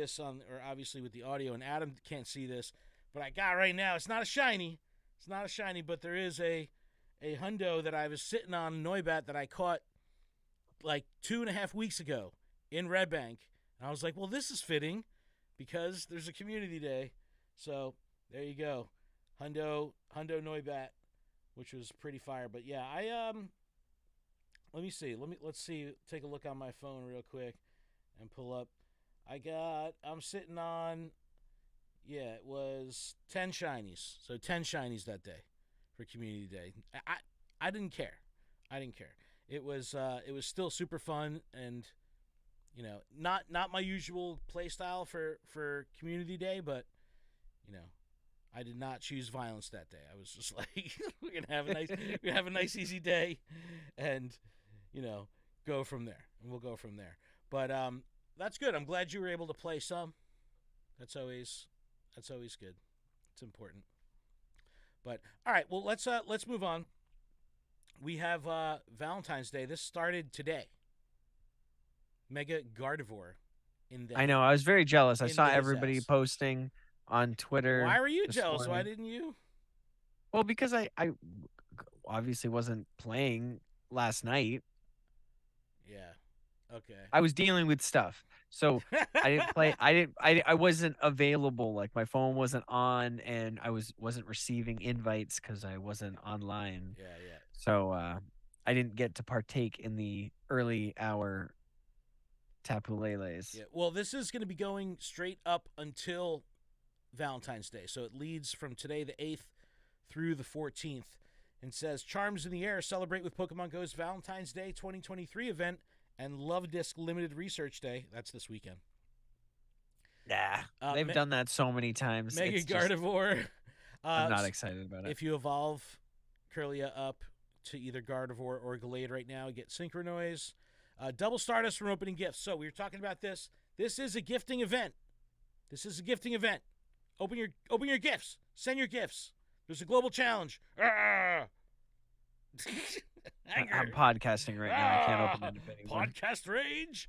this on, or obviously with the audio, and Adam can't see this, but I got right now. It's not a shiny. It's not a shiny, but there is a hundo that I was sitting on Noibat that I caught like 2.5 weeks ago in Red Bank, and I was like, well, this is fitting because there's a community day. So there you go, hundo Noibat, which was pretty fire. But yeah, let me see. Let's see. Take a look on my phone real quick and pull up. I'm sitting on, yeah, it was 10 shinies. So 10 shinies that day for community day. I didn't care. I didn't care. It was still super fun, and not my usual play style for community day, but you know, I did not choose violence that day. I was just like, we're gonna have a nice easy day, and go from there, and we'll go from there. But that's good. I'm glad you were able to play some. That's always good. It's important. But all right, well let's move on. We have Valentine's Day. This started today. Mega Gardevoir in I the know. I was very jealous. I in saw the everybody Hizaz. posting on Why Twitter were you this jealous? Why morning. didn't you? Well, because I obviously wasn't playing last night. Yeah. Okay. I was dealing with stuff. So I didn't play. I wasn't available. Like my phone wasn't on, and wasn't receiving invites because I wasn't online. Yeah, yeah. So I didn't get to partake in the early hour Tapu Leles. Yeah. Well, this is going to be going straight up until Valentine's Day. So it leads from today, the 8th, through the 14th, and says Charms in the Air celebrate with Pokemon Go's Valentine's Day 2023 event and Love Disc Limited Research Day. That's this weekend. Nah, Uh, they've Me- done that so many times. Mega It's just Gardevoir. I'm not excited about it. If you evolve Curlia up to either Gardevoir or Gallade right now, get Synchronoise. Double Stardust from opening gifts. So we were talking about this. This is a gifting event. This is a gifting event. Open your gifts. Send your gifts. There's a global challenge. Ah! I'm Anger. podcasting right now. I can't open Ah! it anymore. Podcast rage.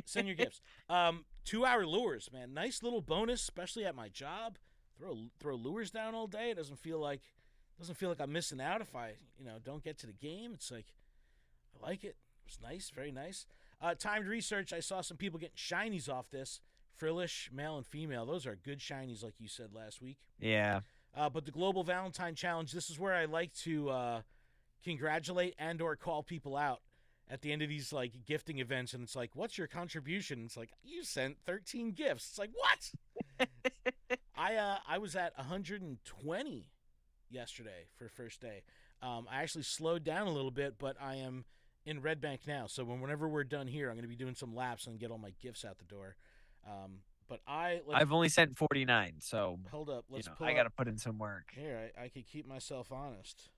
Send your gifts. 2-hour lures, man. Nice little bonus, especially at my job. Throw lures down all day. It doesn't feel like I'm missing out if I don't get to the game. It's like I like it. It's nice, very nice. Timed research. I saw some people getting shinies off this. Frillish, male and female. Those are good shinies, like you said last week. Yeah. But the Global Valentine Challenge, this is where I like to congratulate and or call people out at the end of these like gifting events, and it's like, what's your contribution? It's like, you sent 13 gifts. It's like, what? I was at 120 yesterday for first day. I actually slowed down a little bit, but I am in Red Bank now. So whenever we're done here, I'm going to be doing some laps and get all my gifts out the door. But let's I've only sent 49, so hold up. Let's pull I up got to put in some work. here. I could keep myself honest.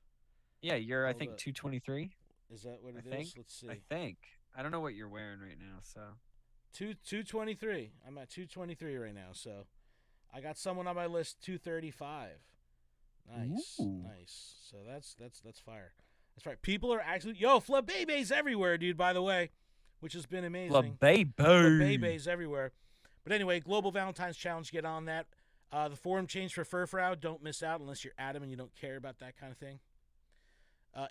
Yeah, you're I Hold think up. 223. Is that what I it think. is? Let's I see. think. I don't know what you're wearing right now, so 223. I'm at 223 right now. So I got someone on my list 235. Nice, Ooh. nice. So that's fire. That's right. People are actually Flabebe's everywhere, dude. By the way, which has been La amazing. baby. Flabebe's everywhere. But anyway, Global Valentine's Challenge. Get on that. The forum changed for Furfrou. Don't miss out unless you're Adam and you don't care about that kind of thing.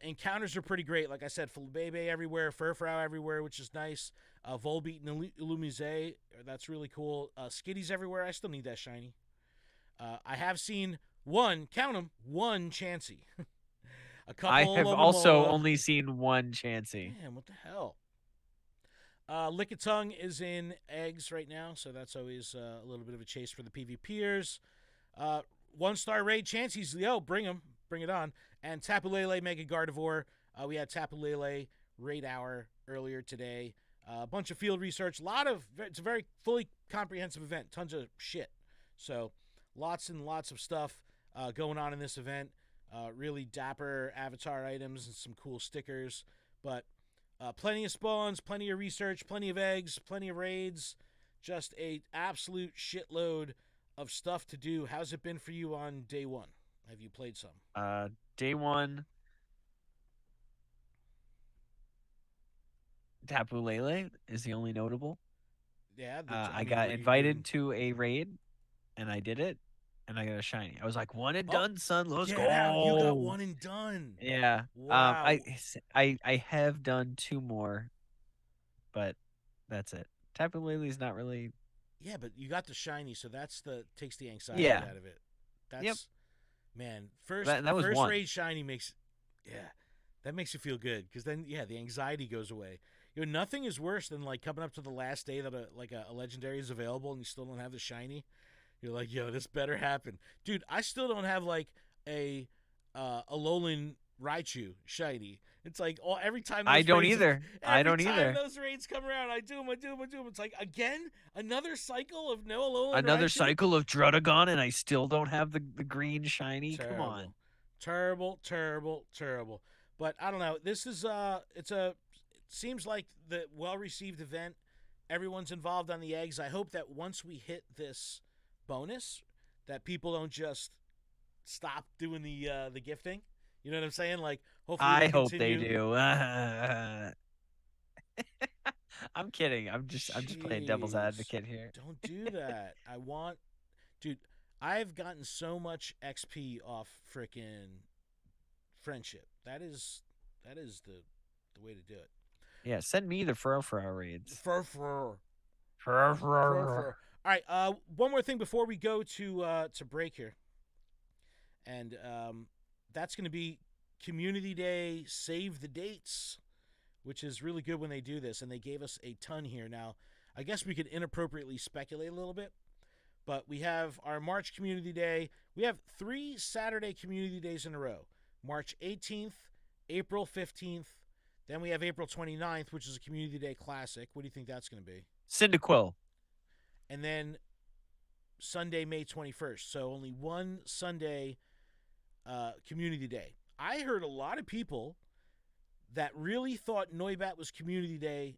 Encounters are pretty great. Like I said, Flabebe everywhere, Furfrou everywhere, which is nice. Volbeat and Illumise, that's really cool. Skitty's everywhere. I still need that shiny. I have seen count them, one Chansey. A I couple have of them also all. only seen one Chansey. Damn, what the hell? Lickitung is in eggs right now, so that's always a little bit of a chase for the PvPers. 1-star raid Chanseys, bring them. Bring it on. And Tapu Lele Mega Gardevoir. We had Tapu Lele raid hour earlier today. A bunch of field research. It's a very fully comprehensive event. Tons of shit. So lots and lots of stuff going on in this event. Really dapper avatar items and some cool stickers. But plenty of spawns, plenty of research, plenty of eggs, plenty of raids. Just a absolute shitload of stuff to do. How's it been for you on day one? Have you played some? Day one, Tapu Lele is the only notable. Yeah, I I mean, got were you doing? invited to a raid, and I did it, and I got a shiny. I was like, one and Oh, done, son. Let's get out! You got go. one and done. Yeah. Wow. I have done two more, but that's it. Tapu Lele's not really. Yeah, but you got the shiny, so that's the takes the anxiety Yeah. out of it. Yep. That's man. First That was first one. raid shiny makes, yeah, that makes you feel good because then yeah, the anxiety goes away. You know, nothing is worse than like coming up to the last day that a legendary is available and you still don't have the shiny. You're like, yo, this better happen, dude. I still don't have like a Alolan Raichu shiny. It's like every time I those don't raids, either. I every don't time either. those raids come around, I do them, I do them, I do them. It's like again another cycle of no Alolan Another Raichu. cycle of Drudagon, and I still don't have the green shiny. Come Terrible, on. terrible, terrible, terrible. But I don't know. This is it's a. It seems like the well received event. Everyone's involved on the eggs. I hope that once we hit this bonus, that people don't just stop doing the gifting. You know what I'm saying? Like, hopefully I they hope they continue. do. I'm kidding. I'm just playing devil's Jeez, advocate here. don't do that. I want, dude. I've gotten so much XP off frickin' friendship. That is the way to do it. Yeah, send me the fur raids. Fur fur Fur fur fur. fur. All right. One more thing before we go to break here, and that's going to be Community Day. Save the dates, which is really good when they do this, and they gave us a ton here. Now, I guess we could inappropriately speculate a little bit, but we have our March Community Day. We have 3 Saturday Community Days in a row. March 18th, April 15th, then we have April 29th, which is a Community Day Classic. What do you think that's going to be? Cyndaquil. And then Sunday, May 21st. So only one Sunday Community Day. I heard a lot of people that really thought Noibat was Community Day.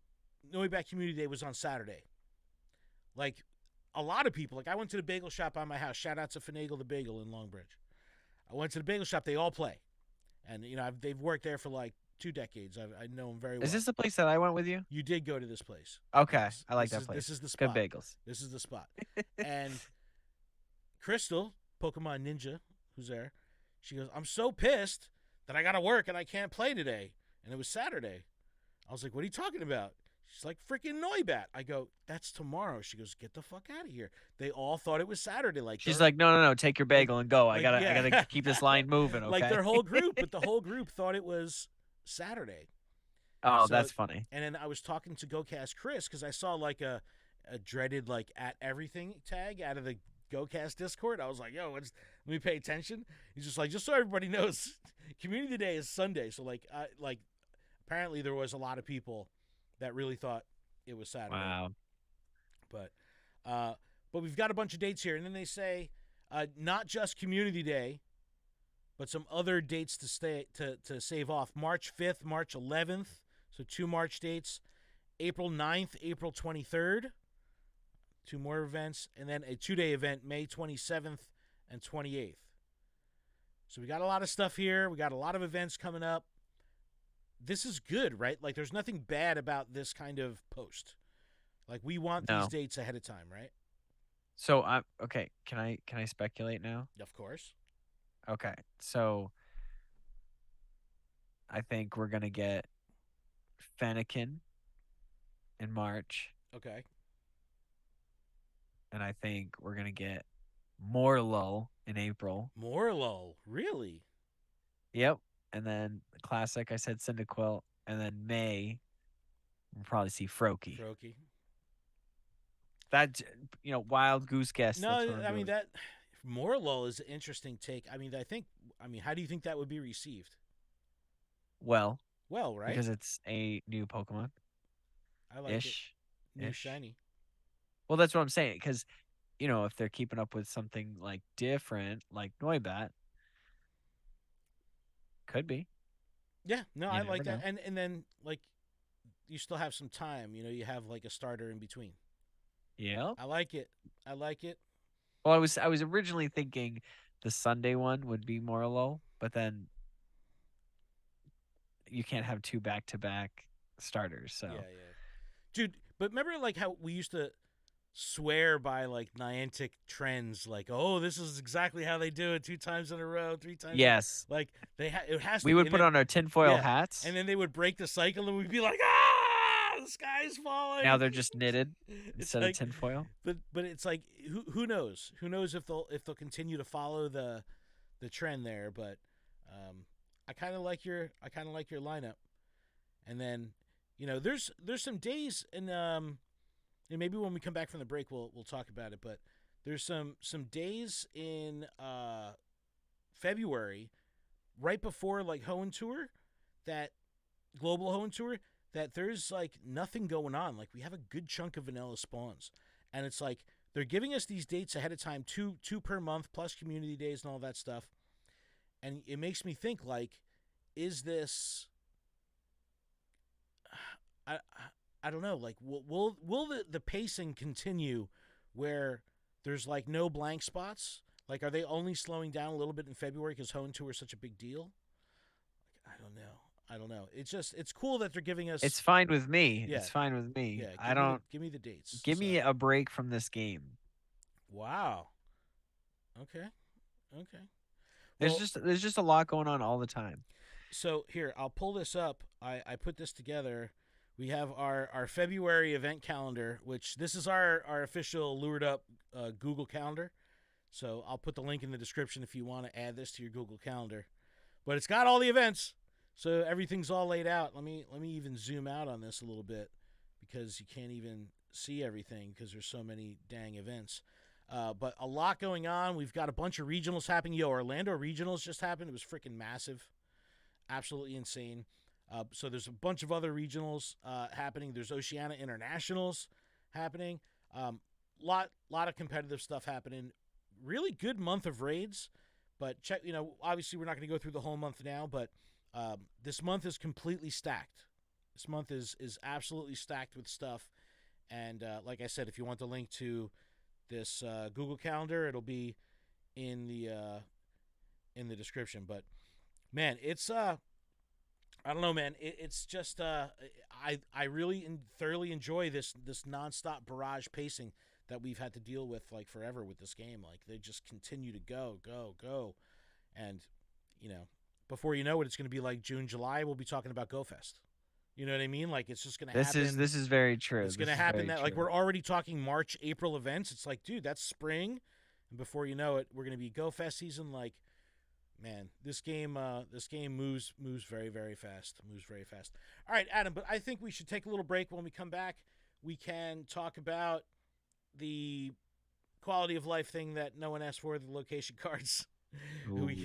Noibat Community Day was on Saturday. Like a lot of people. Like I went to the bagel shop by my house. Shout out to Finagle the Bagel in Longbridge. I went to the bagel shop. They all play, and you know they've worked there for like 2 decades. I know them very Is well. this the place that I went with you? You did go to this place. Okay, Yes, I like this that is this place. is the Good spot. bagels. This is the spot. And Crystal, Pokemon Ninja, who's there, she goes, "I'm so pissed that I got to work and I can't play today." And it was Saturday. I was like, "What are you talking about?" She's like, "Freaking Noibat." I go, "That's tomorrow." She goes, "Get the fuck out of here." They all thought it was Saturday. She's like, no, no, no, take your like, bagel and go. I gotta yeah, keep this line moving, like okay? their whole group, but the whole group thought it was Saturday. Oh, So, that's funny. and then I was talking to GoCast Chris because I saw like a dreaded like at everything tag out of the GoCast Discord. I was like, "Yo, let me pay attention." He's just like, "Just so everybody knows, Community Day is Sunday." So like apparently there was a lot of people that really thought it was Saturday. Wow. But uh, but we've got a bunch of dates here, and then they say not just Community Day, but some other dates to stay to save off. March 5th, March 11th, so 2 March dates. April 9th, April 23rd, 2 more events, and then a 2-day event, May 27th and 28th. So we got a lot of stuff here. We got a lot of events coming up. This is good, right? Like there's nothing bad about this kind of post. Like we want these No. dates ahead of time, right? So I'm okay. Can I speculate now? Of course. Okay. So I think we're gonna get Fennekin in March, Okay. and I think we're gonna get Morlo in April. Morlo, really? Yep. And then the classic, I said Cyndaquil, and then May we'll probably see Froakie. Froakie. That wild goose guess. No, That's what I'm I mean doing. that Morlo is an interesting take. I mean, how do you think that would be received? Well, Well, right? because it's a new Pokemon I like it. ish, New ish. shiny. Well, that's what I'm saying. Because if they're keeping up with something like different, like Noibat, could be. Yeah, no, You I never like that. know. And then like you still have some time, you have like a starter in between. Yep. I like it. I like it. Well, I was originally thinking the Sunday one would be more low, but then you can't have two back to back starters. Yeah, So yeah. Dude, but remember like how we used to swear by like Niantic trends, like, oh, this is exactly how they do it 2 times in a row, 3 times. Yes. Like it has to We be. would And put then, on our tinfoil yeah, hats. and then they would break the cycle, and we'd be like, ah, the sky's Now falling. they're just knitted It's instead of like, tinfoil. but it's like, who knows? Who knows if they'll continue to follow the trend there? But I kind of like your lineup. And then, there's some days, and maybe when we come back from the break, we'll talk about it. But there's some days in February, right before like Hoenn Tour, that global Hoenn Tour, that there's like nothing going on. Like we have a good chunk of vanilla spawns, and it's like they're giving us these dates ahead of time, two per month plus community days and all that stuff. And it makes me think, like, is this? I I don't know. Like, will the pacing continue where there's like no blank spots? Like, are they only slowing down a little bit in February because Hoenn Tour is such a big deal? Like, I don't know. It's cool that they're giving us. It's fine with me. Yeah, It's fine with me. yeah. I don't Give me the dates. give So, me a break from this game. wow. Okay. Okay. There's Well, just a lot going on all the time. so here, I'll pull this up. I put this together. We have our February event calendar, which this is our official Lured Up Google Calendar. So I'll put the link in the description if you want to add this to your Google Calendar. But it's got all the events, so everything's all laid out. Let me even zoom out on this a little bit because you can't even see everything because there's so many dang events. But a lot going on. We've got a bunch of regionals happening. Yo, Orlando regionals just happened. It was freaking massive, absolutely insane. So there's a bunch of other regionals happening. There's Oceania Internationals happening. Lot of competitive stuff happening. Really good month of raids. But check, obviously we're not going to go through the whole month now, but this month is completely stacked. This month is absolutely stacked with stuff. And like I said, if you want the link to this Google Calendar, it'll be in the description. But man, it's I don't know, man. It's just I really thoroughly enjoy this nonstop barrage pacing that we've had to deal with like forever with this game. Like they just continue to go, and before you know it, it's going to be like June, July. We'll be talking about GoFest. You know what I mean? Like it's just going to happen. This is very true. It's going to happen that like we're already talking March, April events. It's like, dude, that's spring, and before you know it, we're going to be GoFest season. Like, man, this game moves very, very fast. Moves very fast. All right, Adam, but I think we should take a little break. When we come back, we can talk about the quality of life thing that no one asked for, the location cards. we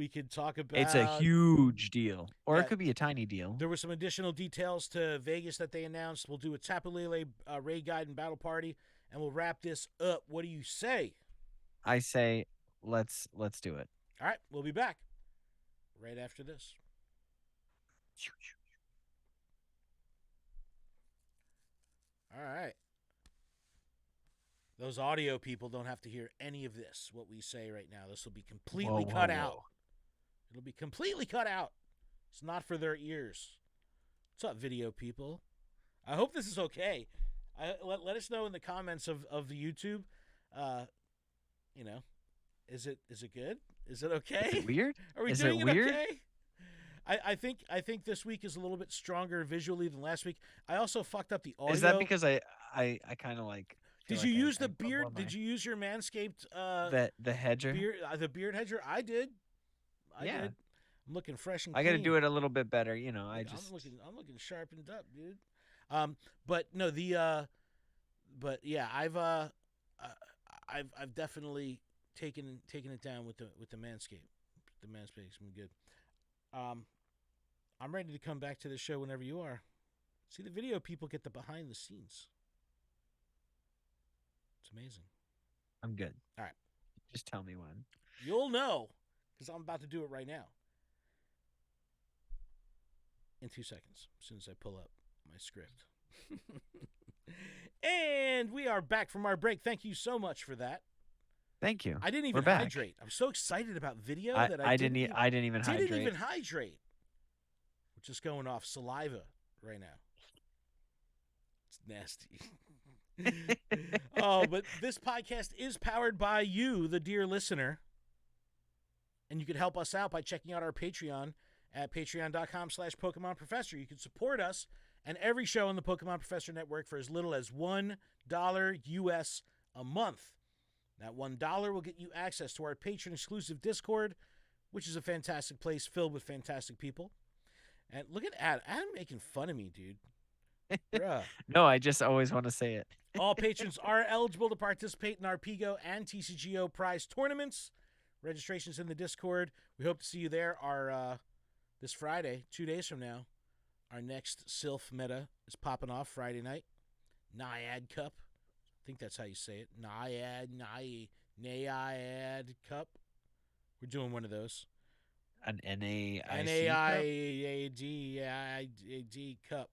could talk about. It's a huge deal, or Yeah. it could be a tiny deal. There were some additional details to Vegas that they announced. We'll do a Tapu Lele raid guide and battle party, and we'll wrap this up. What do you say? I say let's do it. All right, we'll be back right after this. All right. Those audio people don't have to hear any of this, what we say right now. This will be completely cut out. It'll be completely cut out. It's not for their ears. What's up, video people? I hope this is okay. Let us know in the comments of the YouTube. Is it good? Is it okay? Is it weird? Are we doing it weird? Okay? I think this week is a little bit stronger visually than last week. I also fucked up the audio. Is that because I kind of like? Did you use the beard? Did you use your Manscaped? The hedger. The beard hedger. I did. I did. I'm looking fresh and clean. I got to do it a little bit better. I'm looking sharpened up, dude. But no, but yeah, I've definitely taken it down with the Manscaped. The Manscaped's been good. I'm ready to come back to the show whenever you are. See, the video people get the behind the scenes. It's amazing. I'm good. All right. Just tell me when. You'll know, because I'm about to do it right now. In 2 seconds, as soon as I pull up my script. And we are back from our break. Thank you so much for that. Thank you. I didn't even hydrate. I'm so excited about video that I didn't even hydrate. Didn't even hydrate. We're just going off saliva right now. It's nasty. Oh, but this podcast is powered by you, the dear listener. And you can help us out by checking out our Patreon at patreon.com/Pokemon Professor. You can support us and every show on the Pokemon Professor Network for as little as $1 US a month. That $1 will get you access to our patron-exclusive Discord, which is a fantastic place filled with fantastic people. And look at Adam. Adam making fun of me, dude. Bruh. No, I just always want to say it. All patrons are eligible to participate in our PGO and TCGO prize tournaments. Registration's in the Discord. We hope to see you there. This Friday, 2 days from now, our next Sylph meta is popping off Friday night. Naiad Cup. I think that's how you say it. Naiad Cup. We're doing one of those. An NAIC NAIAD Cup.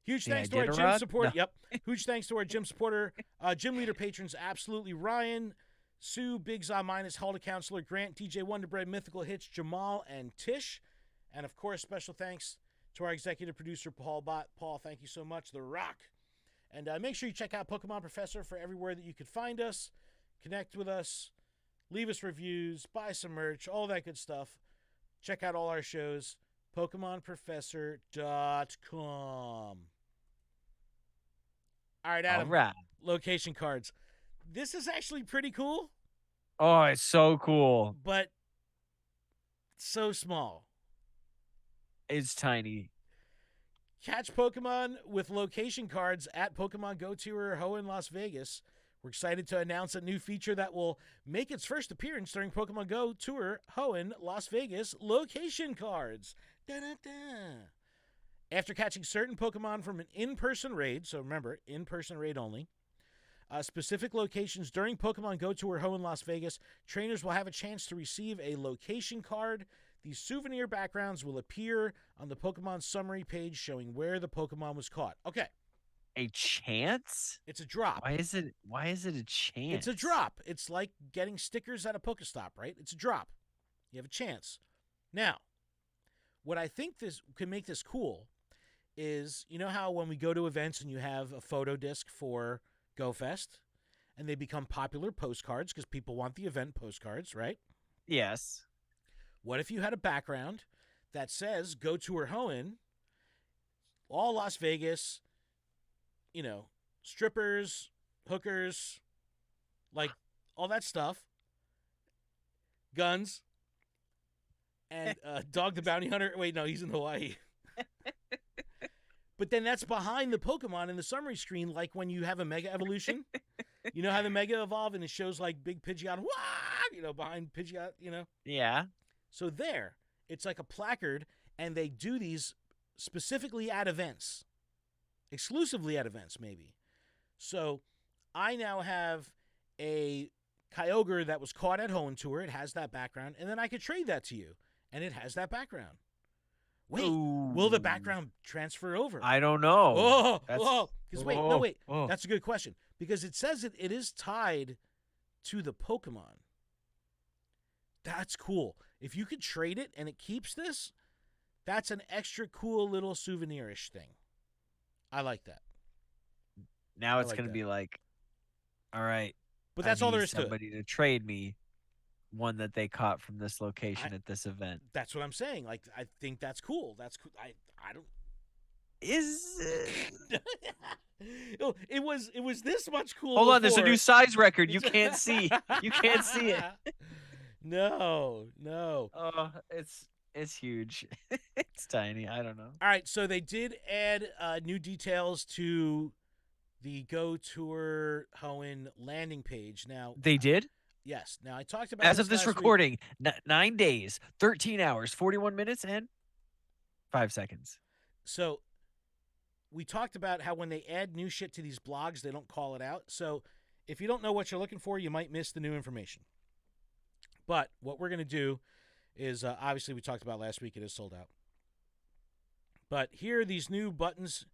Huge thanks to our gym support. No. Yep. Huge thanks to our gym supporter, gym leader patrons, absolutely Ryan, Sue, Big Za Minus, Hulda Counselor, Grant, DJ Wonderbread, Mythical Hitch, Jamal, and Tish. And of course, special thanks to our executive producer, Paul Bott. Paul, thank you so much. The Rock. And make sure you check out Pokemon Professor for everywhere that you could find us. Connect with us. Leave us reviews. Buy some merch. All that good stuff. Check out all our shows. PokemonProfessor.com. All right, Adam. All right. Location cards. This is actually pretty cool. Oh, it's so cool. But so small. It's tiny. Catch Pokemon with location cards at Pokemon Go Tour Hoenn Las Vegas. We're excited to announce a new feature that will make its first appearance during Pokemon Go Tour Hoenn Las Vegas location cards. Da-da-da. After catching certain Pokemon from an in-person raid, so remember, in-person raid only, specific locations during Pokemon Go Tour Hoenn Las Vegas, trainers will have a chance to receive a location card. These souvenir backgrounds will appear on the Pokemon summary page showing where the Pokemon was caught. Okay. A chance? It's a drop. Why is it a chance? It's a drop. It's like getting stickers at a Pokestop, right? It's a drop. You have a chance. Now, what I think this can make this cool is, you know how when we go to events and you have a photo disc for GoFest and they become popular postcards because people want the event postcards, right? Yes. What if you had a background that says Go Tour Hoenn, all Las Vegas, you know, strippers, hookers, like all that stuff, guns, and Dog the Bounty Hunter. Wait, no, he's in Hawaii. But then that's behind the Pokemon in the summary screen, like when you have a Mega Evolution. You know how the Mega Evolve and it shows like big Pidgeot, wah! You know, behind Pidgeot, you know? Yeah. So there, it's like a placard, and they do these specifically at events. Exclusively at events, maybe. So I now have a Kyogre that was caught at Hoenn Tour. It has that background, and then I could trade that to you, and it has that background. Wait, will the background transfer over? I don't know. Because wait, no, wait. That's a good question. Because it says it is tied to the Pokemon. That's cool. If you could trade it and it keeps this, that's an extra cool little souvenir-ish thing. I like that. Now it's going to be like, all right. But that's all there is to it. Somebody to trade me one that they caught from this location at this event. That's what I'm saying. Like, I think that's cool. That's cool. I don't. Is it was this much cool. Hold on, there's a new size record. You can't see. You can't see it. No. Oh, it's huge. It's tiny. I don't know. All right, so they did add new details to the Go Tour Hoenn landing page. Now they did. Yes. Now I talked about as of this recording, 9 days, 13 hours, 41 minutes, and 5 seconds. So we talked about how when they add new shit to these blogs, they don't call it out. So if you don't know what you're looking for, you might miss the new information. But what we're going to do is, obviously we talked about last week, it is sold out. But here are these new buttons: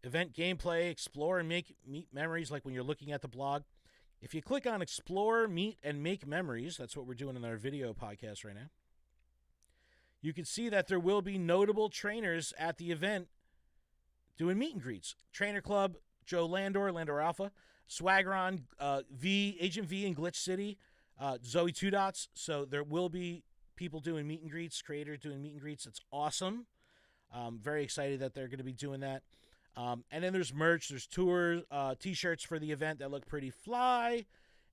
event gameplay, explore and meet memories, like when you're looking at the blog. If you click on explore, meet, and make memories, that's what we're doing in our video podcast right now, you can see that there will be notable trainers at the event doing meet and greets. Trainer Club Joe Landor Alpha, Swaggeron, Agent V in Glitch City, Zoe Two Dots. So there will be people doing meet and greets, creators doing meet and greets. It's awesome. Very excited that they're going to be doing that. And then there's merch, there's tours, t-shirts for the event that look pretty fly,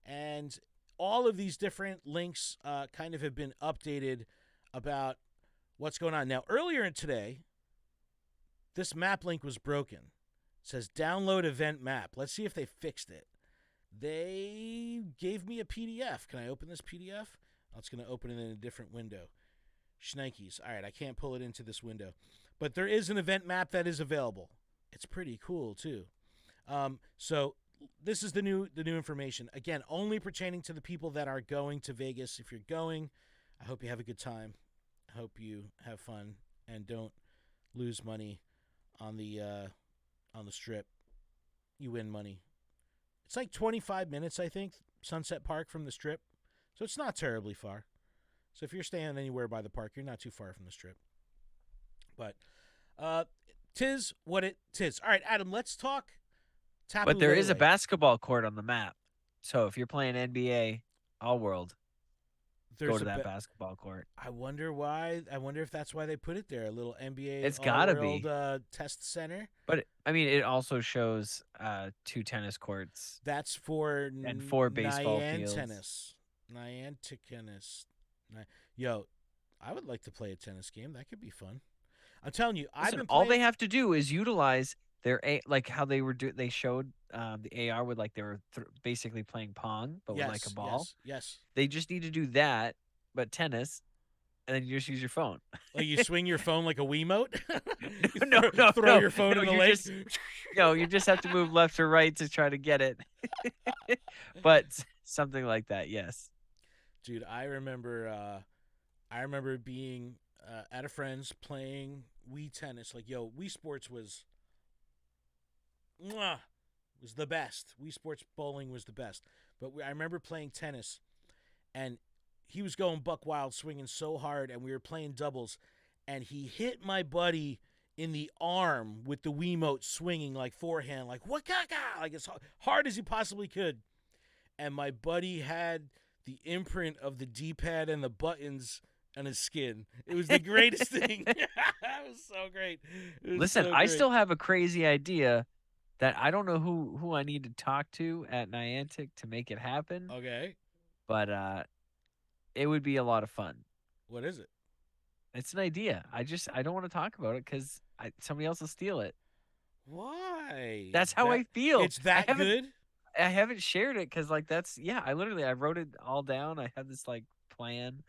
and all of these different links kind of have been updated about what's going on. Now, earlier today, this map link was broken. It says download event map. Let's see if they fixed it. They gave me a PDF. Can I open this PDF? Oh, it's going to open it in a different window. Shnikes. All right, I can't pull it into this window. But there is an event map that is available. It's pretty cool, too. So this is the new information. Again, only pertaining to the people that are going to Vegas. If you're going, I hope you have a good time. I hope you have fun and don't lose money on the strip. You win money. It's like 25 minutes, I think, Sunset Park from the strip. So it's not terribly far. So if you're staying anywhere by the park, you're not too far from the strip. But tis what it tis. All right, Adam, let's talk Tapu But there is a Lele. basketball court on the map. So if you're playing NBA All World, go to that basketball court. I wonder why. I wonder if that's why they put it there. A little NBA It's gotta All-World, be. test center. But I mean, it also shows 2 tennis courts. That's for and 4 baseball fields. Niantic tennis. Yo, I would like to play a tennis game. That could be fun. I'm telling you, Listen, all they have to do is utilize their like how they were they showed the AR with like they were basically playing pong but with like a ball. Yes. They just need to do that, but tennis, and then you just use your phone. Like you swing your phone like a Wiimote? No, throw your phone in the lake? You just have to move left or right to try to get it. But something like that, yes. Dude, I remember being at a friend's playing Wii tennis. Like, yo, Wii Sports was the best. Wii Sports bowling was the best. But I remember playing tennis, and he was going buck wild, swinging so hard, and we were playing doubles, and he hit my buddy in the arm with the Wiimote swinging like forehand, like like as hard as he possibly could. And my buddy had the imprint of the D-pad and the buttons on his skin. It was the greatest thing. It was so great. Listen, so I great. still have a crazy idea that I don't know who I need to talk to at Niantic to make it happen. Okay. But it would be a lot of fun. What is it? It's an idea. I don't want to talk about it because somebody else will steal it. Why? That's how I feel. It's that good? I haven't shared it because I wrote it all down. I have this like plan,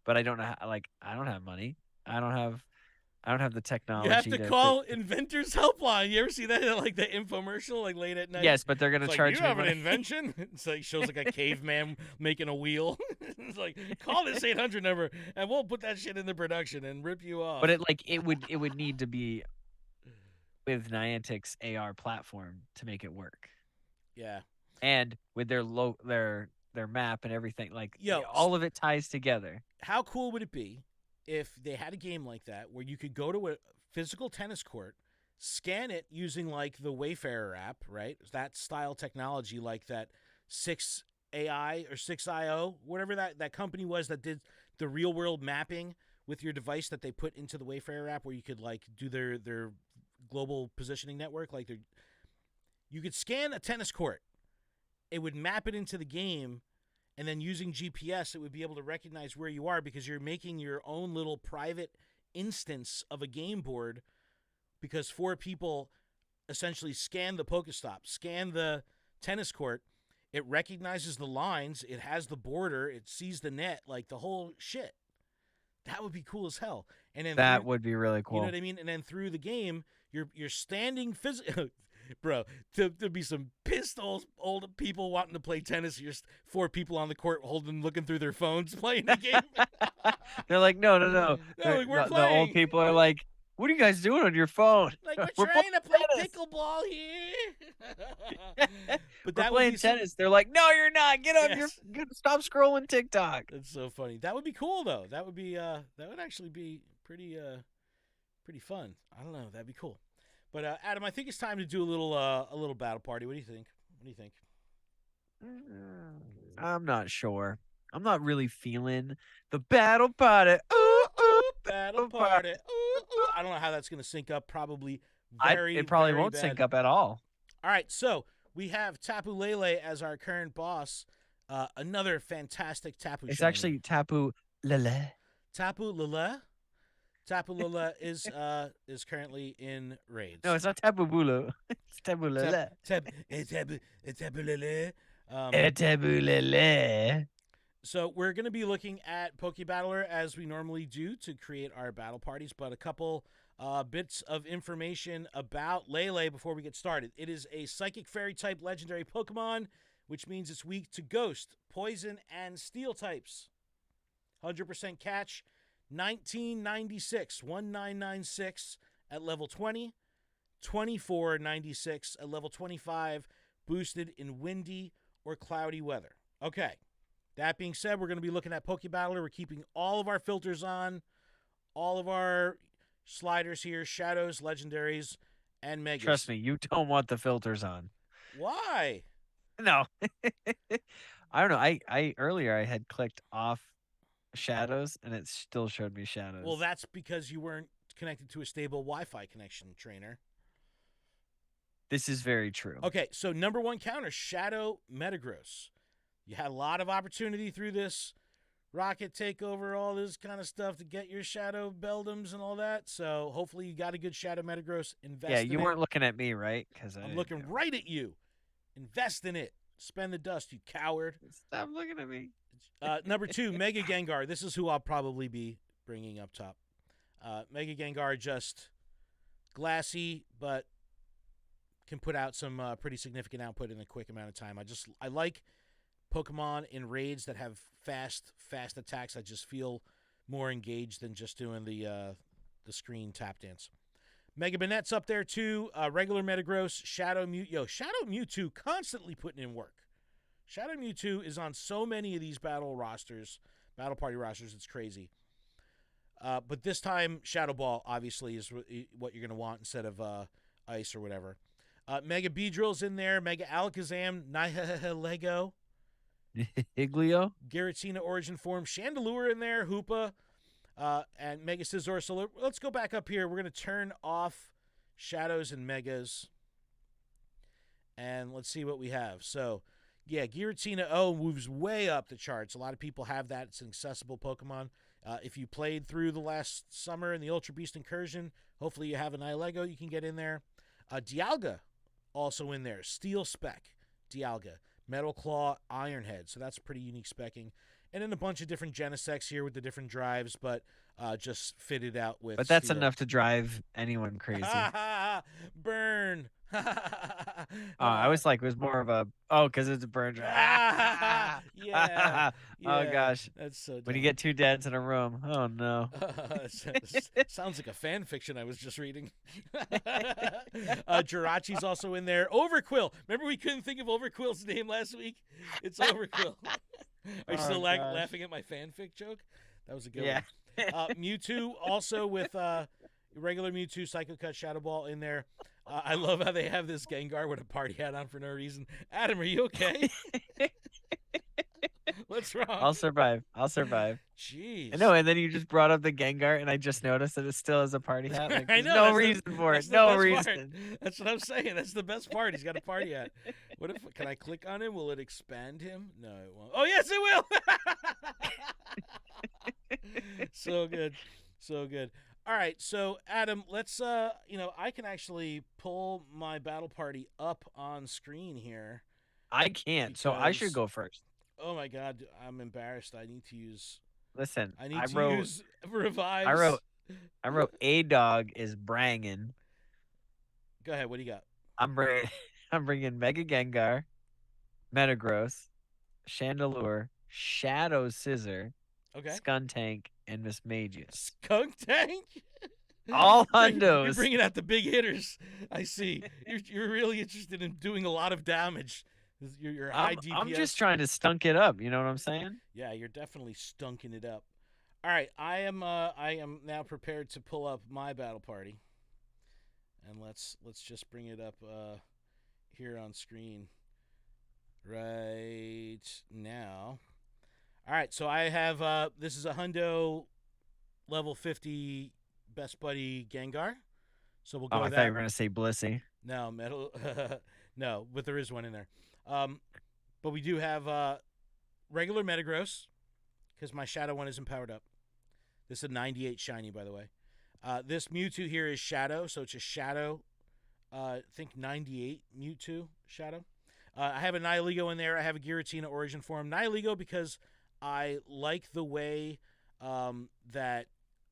but I don't know I don't have money. I don't have the technology. You have to call Inventors Helpline. You ever see that like the infomercial like late at night? Yes, but they're gonna charge you me have money. An invention? It's like shows like a caveman making a wheel. It's like call this 800 number and we'll put that shit into production and rip you off. But it would need to be with Niantic's AR platform to make it work. Yeah. And with their map and everything, all of it ties together. How cool would it be if they had a game like that where you could go to a physical tennis court, scan it using like the Wayfarer app, right? That style technology, like that 6AI or 6IO, whatever that company was that did the real world mapping with your device that they put into the Wayfarer app, where you could like do their global positioning network. Like you could scan a tennis court. It would map it into the game, and then using GPS, it would be able to recognize where you are because you're making your own little private instance of a game board because 4 people essentially scan the Pokestop, scan the tennis court. It recognizes the lines. It has the border. It sees the net, like the whole shit. That would be cool as hell. And then that would be really cool. You know what I mean? And then through the game, you're standing physically. Bro, there'd be some pissed old people wanting to play tennis. You're 4 people on the court looking through their phones playing the game. They're like, no. Like, we're playing. The old people are like, what are you guys doing on your phone? Like, we're trying to play pickleball here. But we're playing tennis. They're like, no, you're not. Get on stop scrolling TikTok. That's so funny. That would be cool though. That would be that would actually be pretty fun. I don't know. That'd be cool. But Adam, I think it's time to do a little battle party. What do you think? What do you think? I'm not sure. I'm not really feeling the battle party. Ooh, Ooh, ooh, ooh, battle battle party. party. Ooh, ooh. I don't know how that's going to sync up. Probably very, It probably very won't sync bad. up at all. All right, so we have Tapu Lele as our current boss. Another fantastic Tapu It's shiny. actually Tapu Lele. Tapu Lele. Tapu Lele is currently in No, raids. it's not Tapu Bulu. It's Tapu Lele. Tapu Lele. Tapu Lele. So we're going to be looking at Pokebattler as we normally do to create our battle parties, but a couple bits of information about Lele before we get started. It is a Psychic Fairy type legendary Pokemon, which means it's weak to Ghost, Poison, and Steel types. 100% catch, 1996, 1996 at level 20, 2496 at level 25, boosted in windy or cloudy weather. Okay. That being said, we're going to be looking at Pokebattler. We're keeping all of our filters on, all of our sliders here, shadows, legendaries, and megas. Trust me, you don't want the filters on. Why? No. I don't know. I earlier I had clicked off shadows and it still showed me shadows. Well, that's because you weren't connected to a stable Wi-Fi connection, trainer. This is very true. Okay, so number one counter, Shadow Metagross. You had a lot of opportunity through this Rocket Takeover, all this kind of stuff to get your Shadow Beldums and all that. So hopefully you got a good Shadow Metagross. Invest Yeah, in you it. weren't looking at me, right? Because I'm looking right at you. Invest in it. Spend the dust, you coward. Stop looking at me. Number two, Mega Gengar. This is who I'll probably be bringing up top. Mega Gengar, just glassy, but can put out some pretty significant output in a quick amount of time. I like Pokemon in raids that have fast attacks. I just feel more engaged than just doing the screen tap dance. Mega Banette's up there too. Regular Metagross, Shadow Mewtwo. Shadow Mewtwo constantly putting in work. Shadow Mewtwo is on so many of these battle party rosters. It's crazy. But this time, Shadow Ball obviously is what you're going to want instead of Ice or whatever. Mega Beedrill's in there. Mega Alakazam, Nihilego. Igleo? Giratina Origin Form, Chandelure in there, Hoopa, and Mega Scizor. So let's go back up here. We're going to turn off Shadows and Megas. And let's see what we have. So, yeah, Giratina moves way up the charts. A lot of people have that. It's an accessible Pokemon. If you played through the last summer in the Ultra Beast Incursion, hopefully you have an Nihilego you can get in there. Dialga also in there. Steel Spec, Dialga. Metal Claw, Iron Head. So that's pretty unique specking. And then a bunch of different Genesects here with the different drives, but just fitted out with But that's steel. enough to drive anyone crazy. Burn. I was like, it was more of a, because it's a burn drive. Yeah. Oh, gosh. That's so dumb. When you get two dads in a room, oh, no. Sounds like a fan fiction I was just reading. Jirachi's also in there. Overquill. Remember we couldn't think of Overquill's name last week? It's Overquill. Are you still laughing at my fanfic joke? That was a good one. Mewtwo also with regular Mewtwo, Psycho Cut, Shadow Ball in there. I love how they have this Gengar with a party hat on for no reason. Adam, are you okay? What's wrong? I'll survive. Jeez. No, and then you just brought up the Gengar, and I just noticed that it still has a party hat. Like, I know. No reason for it. No reason. That's what I'm saying. That's the best part. He's got a party hat. What if? Can I click on him? Will it expand him? No, it won't. Oh yes, it will. So good. All right, so Adam, let's I can actually pull my battle party up on screen here. I can't, so I should go first. Oh my God, I'm embarrassed. I need to use. Listen, I need to use revives. I wrote A Dog is brangin'. Go ahead. What do you got? I'm bringing Mega Gengar, Metagross, Chandelure, Shadow Scissor, Okay. Skuntank, and Miss Magius. Skunk Tank? All hundos. You're bringing out the big hitters. I see. You're really interested in doing a lot of damage. You're high DPS. I'm just trying to stunk it up. You know what I'm saying? Yeah, you're definitely stunking it up. All right, I am now prepared to pull up my battle party. and let's just bring it up here on screen right now. All right, so I have this is a Hundo level 50 best buddy Gengar. So we'll Oh, go I with thought you that. were gonna say Blissey. No, metal. No, but there is one in there. Um, but we do have regular Metagross because my Shadow one isn't powered up. This is a 98 shiny, by the way. This Mewtwo here is Shadow, so it's a Shadow. I think 98 Mewtwo Shadow. I have a Nihilego in there. I have a Giratina Origin Form. Nihilego because I like the way that.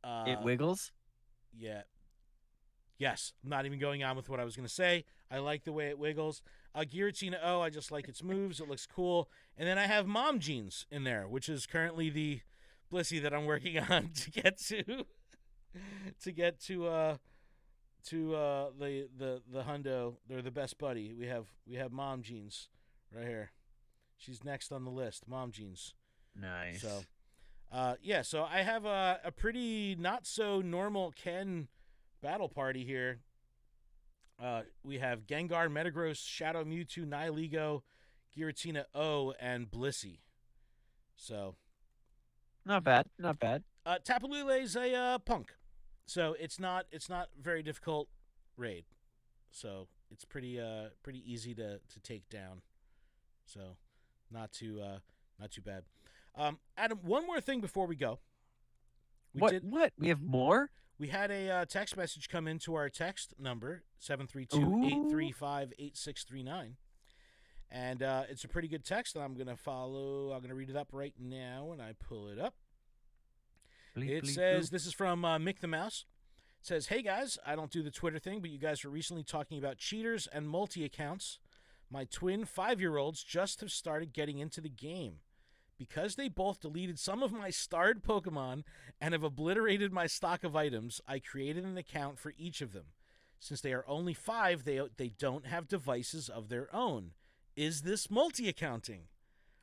It wiggles. Yeah. Yes. I'm not even going on with what I was going to say. I like the way it wiggles. Giratina O, I just like its moves. It looks cool. And then I have Mom Jeans in there, which is currently the Blissey that I'm working on to get to. To get to the Hundo. They're the best buddy. We have Mom Jeans right here. She's next on the list. Mom Jeans. Nice. So, yeah. So I have a pretty not so normal Ken battle party here. We have Gengar, Metagross, Shadow Mewtwo, Nihilego, Giratina O, and Blissey. So, not bad. Not bad. Tapu Lele is a punk, so it's not very difficult raid. So it's pretty easy to take down. So not too bad. Adam, one more thing before we go. What? We have more? We had a text message come into our text number, 732-835-8639. And it's a pretty good text that I'm going to read it up right now when I pull it up. It says, this is from Mick the Mouse. It says, hey guys, I don't do the Twitter thing, but you guys were recently talking about cheaters and multi-accounts. My twin 5-year-olds just have started getting into the game. Because they both deleted some of my starred Pokemon and have obliterated my stock of items, I created an account for each of them. Since they are only 5, they don't have devices of their own. Is this multi-accounting?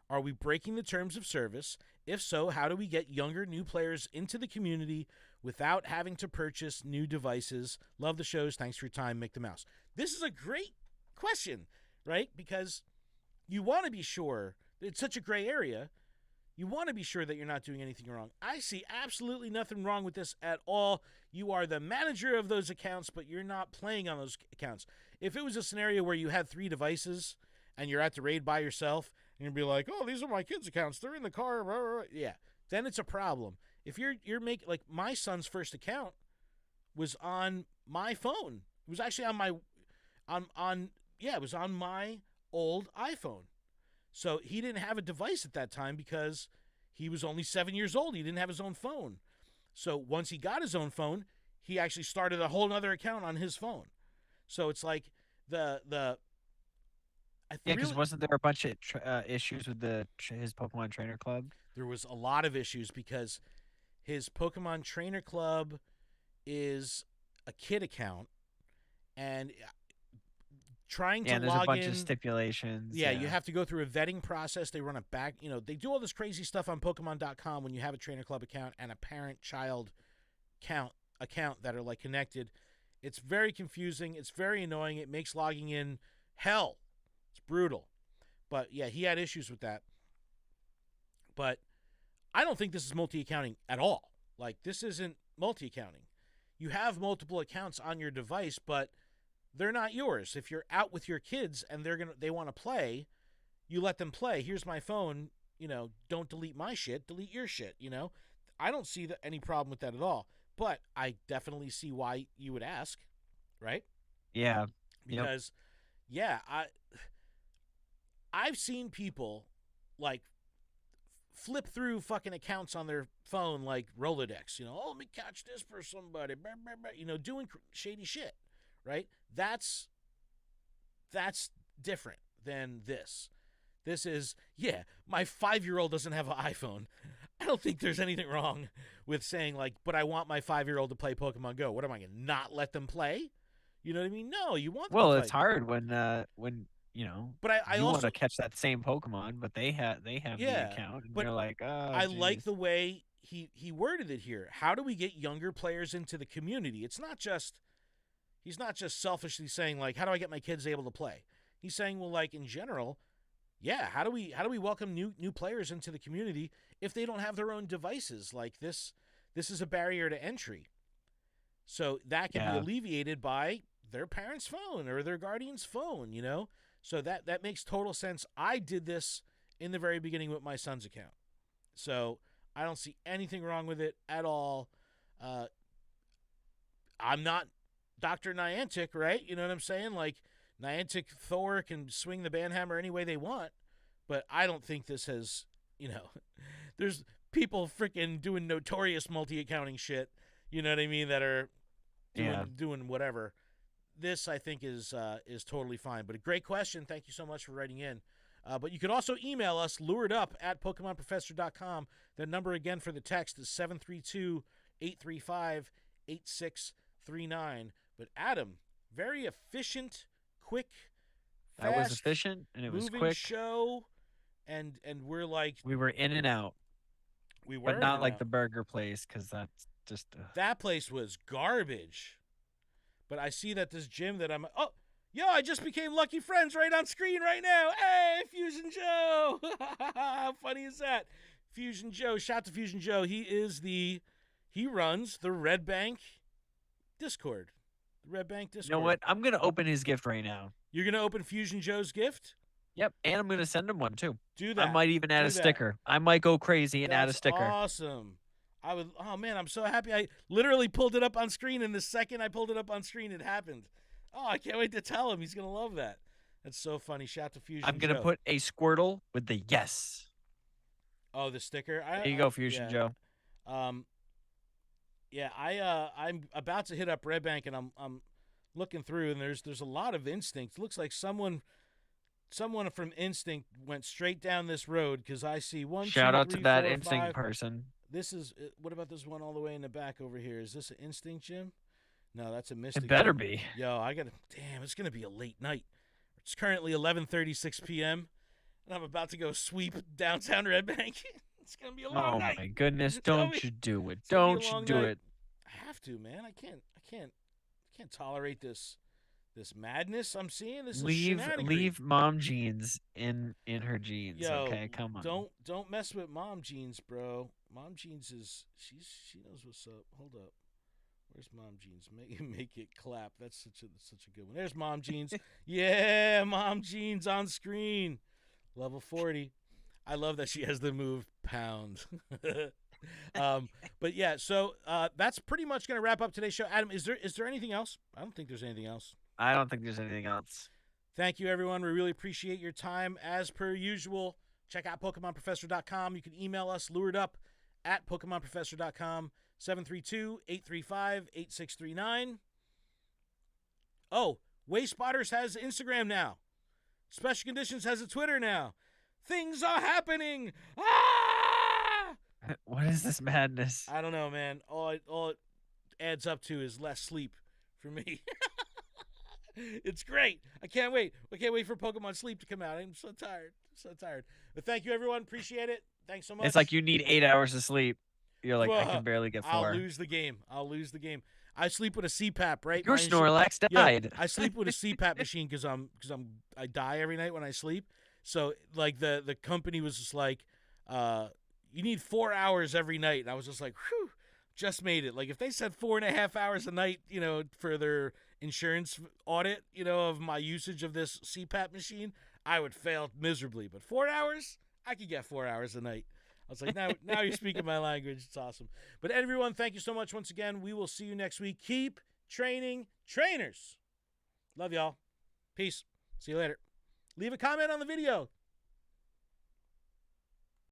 Are we breaking the terms of service? If so, how do we get younger new players into the community without having to purchase new devices? Love the shows. Thanks for your time, Mick the Mouse. This is a great question, right? Because you want to be sure. It's such a gray area. You want to be sure that you're not doing anything wrong. I see absolutely nothing wrong with this at all. You are the manager of those accounts, but you're not playing on those accounts. If it was a scenario where you had 3 devices and you're at the raid by yourself, and you'd be like, oh, these are my kids' accounts. They're in the car. Blah, blah, blah. Yeah, then it's a problem. If you're making, like, my son's first account was on my phone. It was actually on my, it was on my old iPhone. So he didn't have a device at that time because he was only 7 years old. He didn't have his own phone. So once he got his own phone, he actually started a whole other account on his phone. So it's like because wasn't there a bunch of issues with his Pokemon Trainer Club? There was a lot of issues because his Pokemon Trainer Club is a kid account, and trying to there's log a bunch in, of stipulations. Yeah, you have to go through a vetting process. They run a back, they do all this crazy stuff on Pokemon.com when you have a Trainer Club account and a parent-child account that are like connected. It's very confusing. It's very annoying. It makes logging in hell. It's brutal. But yeah, he had issues with that. But I don't think this is multi-accounting at all. Like, this isn't multi-accounting. You have multiple accounts on your device, but they're not yours. If you're out with your kids and they want to play, you let them play. Here's my phone. Don't delete my shit. Delete your shit. I don't see any problem with that at all. But I definitely see why you would ask, right? Yeah. Because, I've seen people like flip through fucking accounts on their phone like Rolodex. Let me catch this for somebody. Blah, blah, blah, doing shady shit. Right? That's different than this. This is, my 5-year-old doesn't have an iPhone. I don't think there's anything wrong with saying, like, but I want my 5-year-old to play Pokemon Go. What am I going to not let them play? You know what I mean? No, you want them to play. It's hard when but I also want to catch that same Pokemon, but they have the account, and but you're like, oh, I like the way he worded it here. How do we get younger players into the community? It's not just he's not just selfishly saying like, how do I get my kids able to play? He's saying, well, like in general, yeah, how do we welcome new players into the community if they don't have their own devices? Like this is a barrier to entry. So that can be alleviated by their parents' phone or their guardian's phone, you know? So that makes total sense. I did this in the very beginning with my son's account. So I don't see anything wrong with it at all. I'm not Dr. Niantic, right? You know what I'm saying? Like, Niantic Thor can swing the banhammer any way they want, but I don't think this has, you know, there's people freaking doing notorious multi-accounting shit, you know what I mean, that are doing whatever. This, I think, is totally fine. But a great question. Thank you so much for writing in. But you can also email us, luredup@PokemonProfessor.com. The number again for the text is 732-835-8639. But Adam, very efficient, quick, fast, that was efficient and it was quick show, and we're like, we were in and out. We were, but not like the burger place, because that's just that place was garbage. But I see that this gym that I'm I just became lucky friends right on screen right now. Hey, Fusion Joe. How funny is that? Fusion Joe, shout to Fusion Joe. He runs the Red Bank Discord. The Red Bank Discord. You know what? I'm going to open his gift right now. You're going to open Fusion Joe's gift? Yep, and I'm going to send him one too. Do that. I might even add a sticker. I might go crazy and add a sticker. Awesome. Oh man, I'm so happy. I literally pulled it up on screen, and the second I pulled it up on screen, it happened. Oh, I can't wait to tell him. He's going to love that. That's so funny. Shout to Fusion I'm going to put a Squirtle with the yes. Oh, the sticker? There you go, Fusion Joe. I'm about to hit up Red Bank, and I'm looking through, and there's a lot of Instinct. It looks like someone from Instinct went straight down this road, because I see one, Shout out to that 4, Instinct 5. person. This is, what about this one all the way in the back over here? Is this an Instinct gym? No, that's a Mystic. It better gym. be. Yo, it's going to be a late night. It's currently 11:36 p.m., and I'm about to go sweep downtown Red Bank. It's going to be a long night. Oh my goodness, don't you do it. Don't you do it. I have to, man. I can't tolerate this madness I'm seeing. This is leave mom jeans in her jeans. Yo, okay, come on. Don't mess with mom jeans, bro. Mom jeans she knows what's up. Hold up. Where's mom jeans? Make it clap. That's such a good one. There's mom jeans. Yeah, mom jeans on screen. Level 40. I love that she has the move pound. But yeah, so that's pretty much going to wrap up today's show. Adam, is there anything else? I don't think there's anything else. I don't think there's anything else. Thank you, everyone. We really appreciate your time. As per usual, check out PokemonProfessor.com. You can email us, luredup@PokemonProfessor.com, 732-835-8639. Oh, Way Spotters has Instagram now. Special Conditions has a Twitter now. Things are happening. Ah! What is this madness? I don't know, man. All it adds up to is less sleep for me. It's great. I can't wait. I can't wait for Pokemon Sleep to come out. I'm so tired. But thank you, everyone. Appreciate it. Thanks so much. It's like you need 8 hours of sleep. You're like, I can barely get 4. I'll lose the game. I sleep with a CPAP, right? Your Snorlax died. I sleep with a CPAP machine because I die every night when I sleep. So like the company was just like, you need 4 hours every night, and I was just like, whew, just made it. Like if they said 4.5 hours a night, you know, for their insurance audit, you know, of my usage of this CPAP machine, I would fail miserably. But 4 hours, I could get 4 hours a night. I was like, now you're speaking my language. It's awesome. But everyone, thank you so much once again. We will see you next week. Keep training trainers. Love y'all. Peace. See you later. Leave a comment on the video.